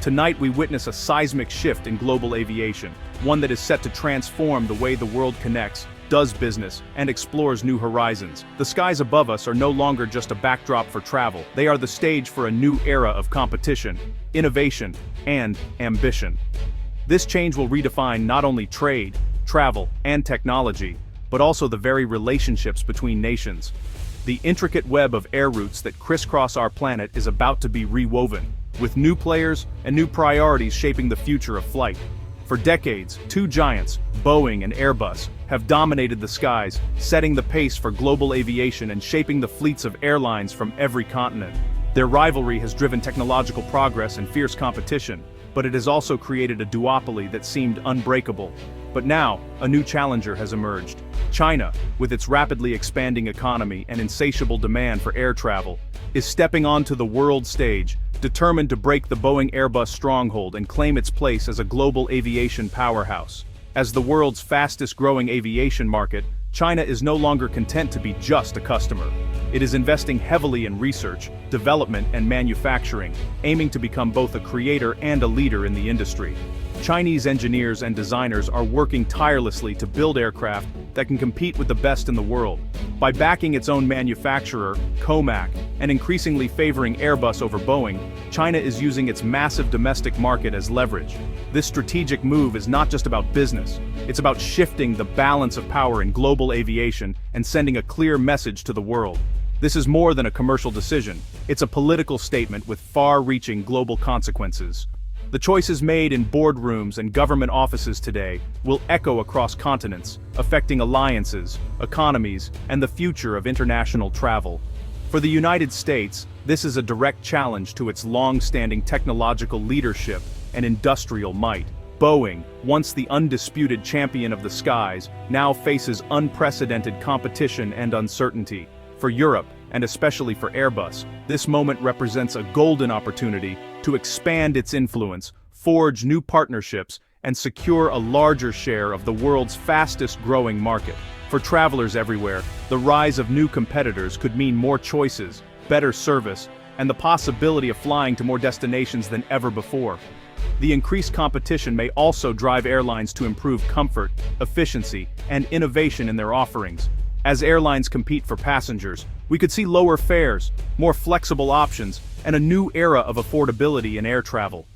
Tonight we witness a seismic shift in global aviation, one that is set to transform the way the world connects, does business, and explores new horizons. The skies above us are no longer just a backdrop for travel, they are the stage for a new era of competition, innovation, and ambition. This change will redefine not only trade, travel, and technology, but also the very relationships between nations. The intricate web of air routes that crisscross our planet is about to be rewoven, with new players and new priorities shaping the future of flight. For decades, two giants, Boeing and Airbus, have dominated the skies, setting the pace for global aviation and shaping the fleets of airlines from every continent. Their rivalry has driven technological progress and fierce competition, but it has also created a duopoly that seemed unbreakable. But now, a new challenger has emerged. China, with its rapidly expanding economy and insatiable demand for air travel, is stepping onto the world stage, determined to break the Boeing-Airbus stronghold and claim its place as a global aviation powerhouse. As the world's fastest-growing aviation market, China is no longer content to be just a customer. It is investing heavily in research, development, and manufacturing, aiming to become both a creator and a leader in the industry. Chinese engineers and designers are working tirelessly to build aircraft that can compete with the best in the world. By backing its own manufacturer, COMAC, and increasingly favoring Airbus over Boeing, China is using its massive domestic market as leverage. This strategic move is not just about business, it's about shifting the balance of power in global aviation and sending a clear message to the world. This is more than a commercial decision, it's a political statement with far-reaching global consequences. The choices made in boardrooms and government offices today will echo across continents, affecting alliances, economies, and the future of international travel. For the United States, this is a direct challenge to its long-standing technological leadership and industrial might. Boeing, once the undisputed champion of the skies, now faces unprecedented competition and uncertainty. For Europe, and especially for Airbus, this moment represents a golden opportunity to expand its influence, forge new partnerships, and secure a larger share of the world's fastest-growing market. For travelers everywhere, the rise of new competitors could mean more choices, better service, and the possibility of flying to more destinations than ever before. The increased competition may also drive airlines to improve comfort, efficiency, and innovation in their offerings. As airlines compete for passengers, we could see lower fares, more flexible options, and a new era of affordability in air travel.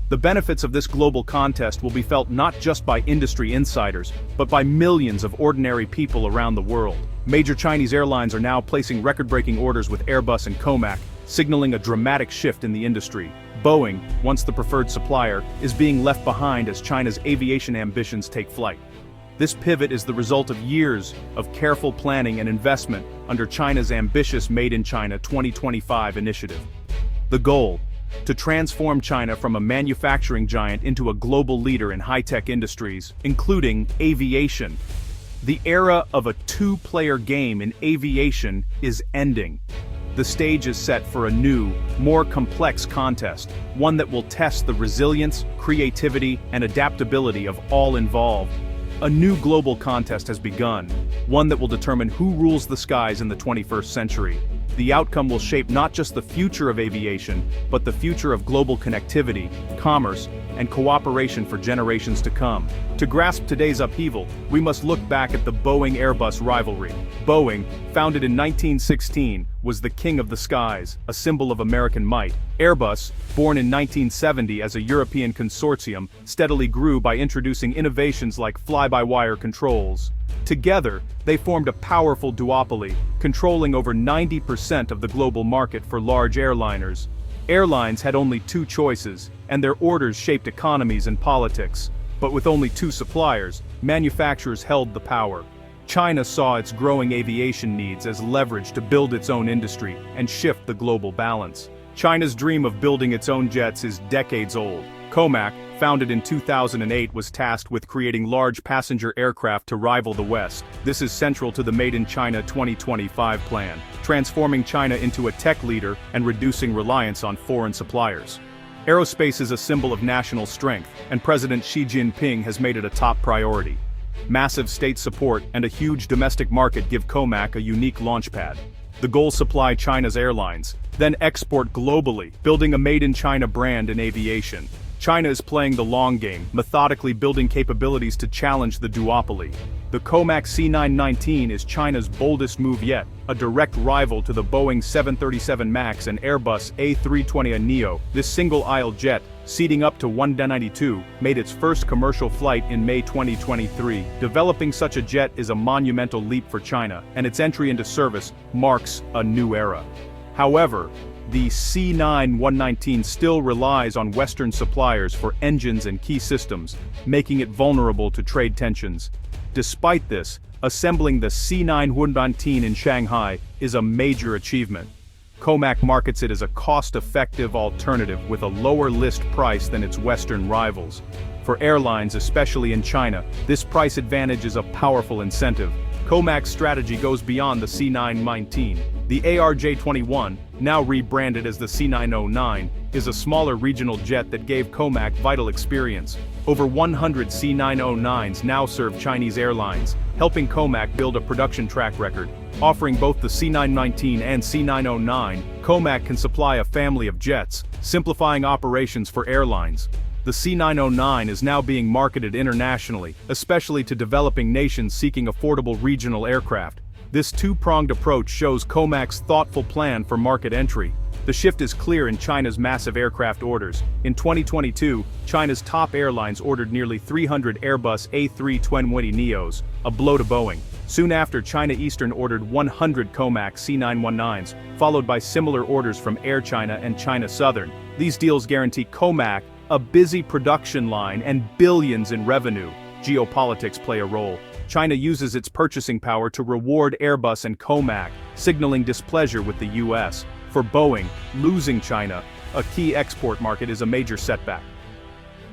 The benefits of this global contest will be felt not just by industry insiders, but by millions of ordinary people around the world. Major Chinese airlines are now placing record-breaking orders with Airbus and COMAC, signaling a dramatic shift in the industry. Boeing, once the preferred supplier, is being left behind as China's aviation ambitions take flight. This pivot is the result of years of careful planning and investment under China's ambitious Made in China 2025 initiative. The goal: to transform China from a manufacturing giant into a global leader in high-tech industries, including aviation. The era of a two-player game in aviation is ending. The stage is set for a new, more complex contest, one that will test the resilience, creativity, and adaptability of all involved. A new global contest has begun, one that will determine who rules the skies in the 21st century. The outcome will shape not just the future of aviation, but the future of global connectivity, commerce, and cooperation for generations to come. To grasp today's upheaval, we must look back at the Boeing-Airbus rivalry. Boeing, founded in 1916, was the king of the skies, a symbol of American might. Airbus, born in 1970 as a European consortium, steadily grew by introducing innovations like fly-by-wire controls. Together, they formed a powerful duopoly, controlling over 90% of the global market for large airliners. Airlines had only two choices, and their orders shaped economies and politics. But with only two suppliers, manufacturers held the power. China saw its growing aviation needs as leverage to build its own industry and shift the global balance. China's dream of building its own jets is decades old. COMAC, founded in 2008, was tasked with creating large passenger aircraft to rival the West. This is central to the Made in China 2025 plan, transforming China into a tech leader and reducing reliance on foreign suppliers. Aerospace is a symbol of national strength, and President Xi Jinping has made it a top priority. Massive state support and a huge domestic market give COMAC a unique launchpad. The goal: supply China's airlines, then export globally, building a Made in China brand in aviation. China is playing the long game, methodically building capabilities to challenge the duopoly. The COMAC C919 is China's boldest move yet, a direct rival to the Boeing 737 MAX and Airbus A320neo. This single-aisle jet, seating up to 192, made its first commercial flight in May 2023. Developing such a jet is a monumental leap for China, and its entry into service marks a new era. However, the C919 still relies on Western suppliers for engines and key systems, making it vulnerable to trade tensions. Despite this, assembling the C919 in Shanghai is a major achievement. COMAC markets it as a cost-effective alternative with a lower list price than its Western rivals. For airlines, especially in China, this price advantage is a powerful incentive. COMAC's strategy goes beyond the C919. The ARJ21, now rebranded as the C909, is a smaller regional jet that gave COMAC vital experience. Over 100 C909s now serve Chinese airlines, helping COMAC build a production track record. Offering both the C919 and C909, COMAC can supply a family of jets, simplifying operations for airlines. The C909 is now being marketed internationally, especially to developing nations seeking affordable regional aircraft. This two-pronged approach shows COMAC's thoughtful plan for market entry. The shift is clear in China's massive aircraft orders. In 2022, China's top airlines ordered nearly 300 Airbus A320neos, a blow to Boeing. Soon after, China Eastern ordered 100 COMAC C919s, followed by similar orders from Air China and China Southern. These deals guarantee COMAC a busy production line and billions in revenue. Geopolitics play a role. China uses its purchasing power to reward Airbus and COMAC, signaling displeasure with the US. For Boeing, losing China, a key export market, is a major setback.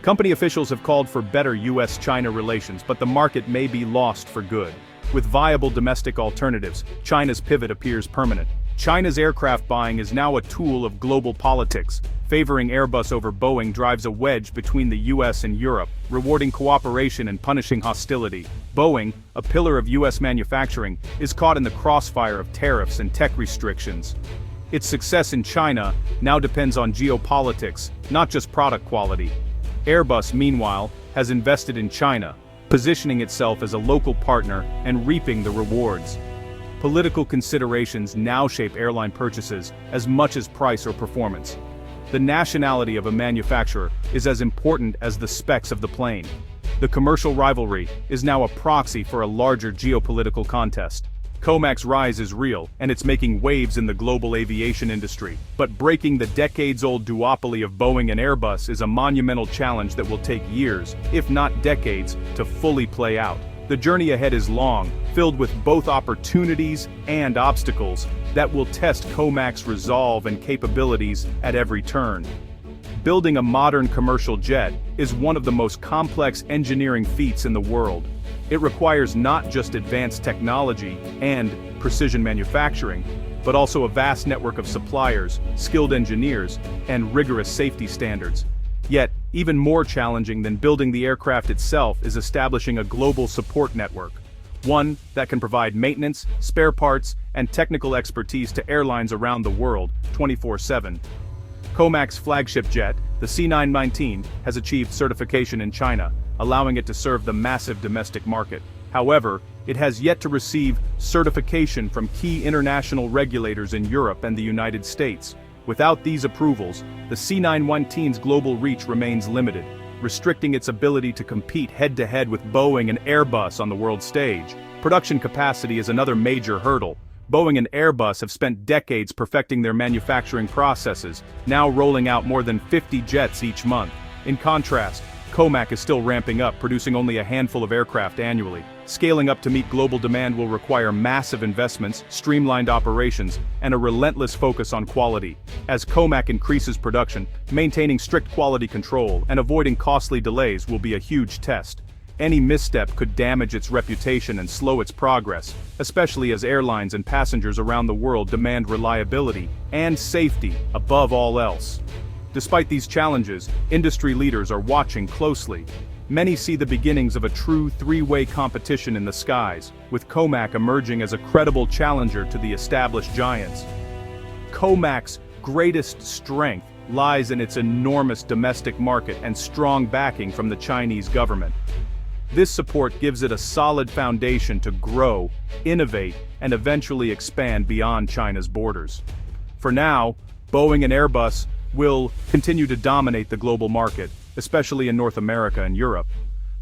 Company officials have called for better US-China relations, but the market may be lost for good. With viable domestic alternatives, China's pivot appears permanent. China's aircraft buying is now a tool of global politics. Favoring Airbus over Boeing drives a wedge between the US and Europe, rewarding cooperation and punishing hostility. Boeing, a pillar of US manufacturing, is caught in the crossfire of tariffs and tech restrictions. Its success in China now depends on geopolitics, not just product quality. Airbus, meanwhile, has invested in China, positioning itself as a local partner and reaping the rewards. Political considerations now shape airline purchases as much as price or performance. The nationality of a manufacturer is as important as the specs of the plane. The commercial rivalry is now a proxy for a larger geopolitical contest. COMAC's rise is real, and it's making waves in the global aviation industry. But breaking the decades-old duopoly of Boeing and Airbus is a monumental challenge that will take years, if not decades, to fully play out. The journey ahead is long, filled with both opportunities and obstacles that will test COMAC's resolve and capabilities at every turn. Building a modern commercial jet is one of the most complex engineering feats in the world. It requires not just advanced technology and precision manufacturing, but also a vast network of suppliers, skilled engineers, and rigorous safety standards. Yet, even more challenging than building the aircraft itself is establishing a global support network. One that can provide maintenance, spare parts, and technical expertise to airlines around the world, 24/7. COMAC's flagship jet, the C919, has achieved certification in China, allowing it to serve the massive domestic market. However, it has yet to receive certification from key international regulators in Europe and the United States. Without these approvals, the C919's global reach remains limited, restricting its ability to compete head-to-head with Boeing and Airbus on the world stage. Production capacity is another major hurdle. Boeing and Airbus have spent decades perfecting their manufacturing processes, now rolling out more than 50 jets each month. In contrast, COMAC is still ramping up, producing only a handful of aircraft annually. Scaling up to meet global demand will require massive investments, streamlined operations, and a relentless focus on quality. As COMAC increases production, maintaining strict quality control and avoiding costly delays will be a huge test. Any misstep could damage its reputation and slow its progress, especially as airlines and passengers around the world demand reliability and safety above all else. Despite these challenges, industry leaders are watching closely. Many see the beginnings of a true three-way competition in the skies, with COMAC emerging as a credible challenger to the established giants. COMAC's greatest strength lies in its enormous domestic market and strong backing from the Chinese government. This support gives it a solid foundation to grow, innovate, and eventually expand beyond China's borders. For now, Boeing and Airbus will continue to dominate the global market, especially in North America and Europe.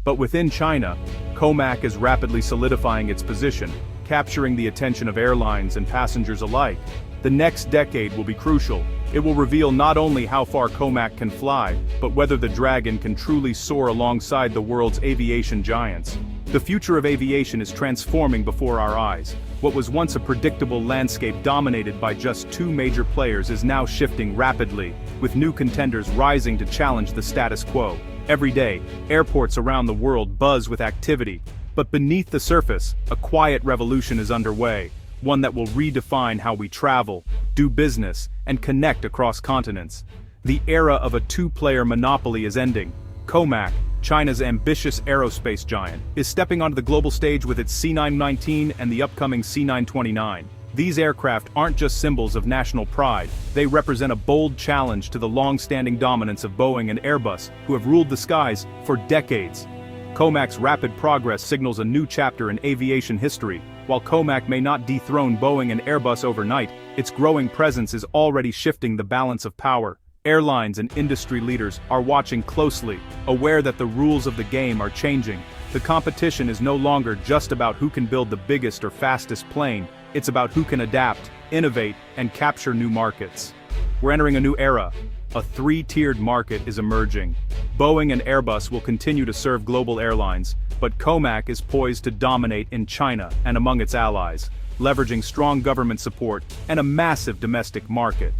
But within China, COMAC is rapidly solidifying its position, capturing the attention of airlines and passengers alike. The next decade will be crucial. It will reveal not only how far COMAC can fly, but whether the Dragon can truly soar alongside the world's aviation giants. The future of aviation is transforming before our eyes. What was once a predictable landscape dominated by just two major players is now shifting rapidly, with new contenders rising to challenge the status quo. Every day, airports around the world buzz with activity, but beneath the surface, a quiet revolution is underway, one that will redefine how we travel, do business, and connect across continents. The era of a two-player monopoly is ending. COMAC, China's ambitious aerospace giant, is stepping onto the global stage with its C919 and the upcoming C929. These aircraft aren't just symbols of national pride, they represent a bold challenge to the long-standing dominance of Boeing and Airbus, who have ruled the skies for decades. COMAC's rapid progress signals a new chapter in aviation history. While COMAC may not dethrone Boeing and Airbus overnight, its growing presence is already shifting the balance of power. Airlines and industry leaders are watching closely, aware that the rules of the game are changing. The competition is no longer just about who can build the biggest or fastest plane, it's about who can adapt, innovate, and capture new markets. We're entering a new era. A three-tiered market is emerging. Boeing and Airbus will continue to serve global airlines, but COMAC is poised to dominate in China and among its allies, leveraging strong government support and a massive domestic market.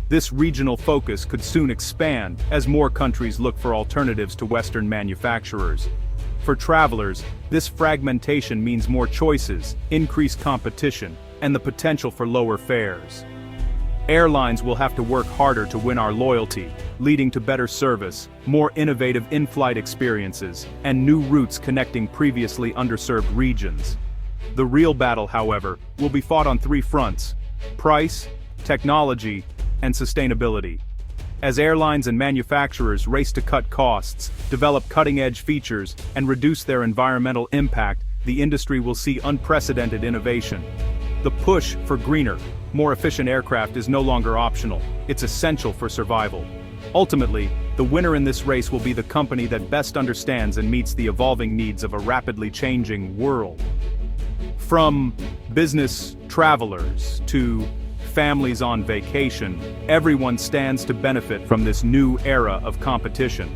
This regional focus could soon expand as more countries look for alternatives to Western manufacturers. For travelers, this fragmentation means more choices, increased competition, and the potential for lower fares. Airlines will have to work harder to win our loyalty, leading to better service, more innovative in-flight experiences, and new routes connecting previously underserved regions. The real battle, however, will be fought on three fronts: price, technology, and sustainability. As airlines and manufacturers race to cut costs, develop cutting-edge features, and reduce their environmental impact, the industry will see unprecedented innovation. The push for greener, more efficient aircraft is no longer optional, it's essential for survival. Ultimately, the winner in this race will be the company that best understands and meets the evolving needs of a rapidly changing world. From business travelers to families on vacation, everyone stands to benefit from this new era of competition.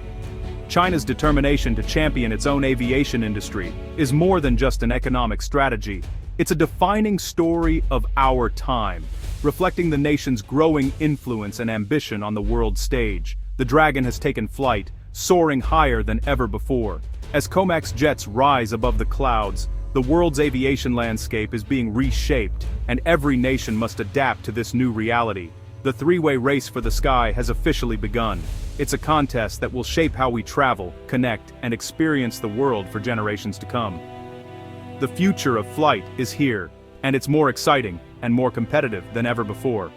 China's determination to champion its own aviation industry is more than just an economic strategy. It's a defining story of our time, reflecting the nation's growing influence and ambition on the world stage. The Dragon has taken flight, soaring higher than ever before. As COMAC's jets rise above the clouds, the world's aviation landscape is being reshaped, and every nation must adapt to this new reality. The three-way race for the sky has officially begun. It's a contest that will shape how we travel, connect, and experience the world for generations to come. The future of flight is here, and it's more exciting and more competitive than ever before.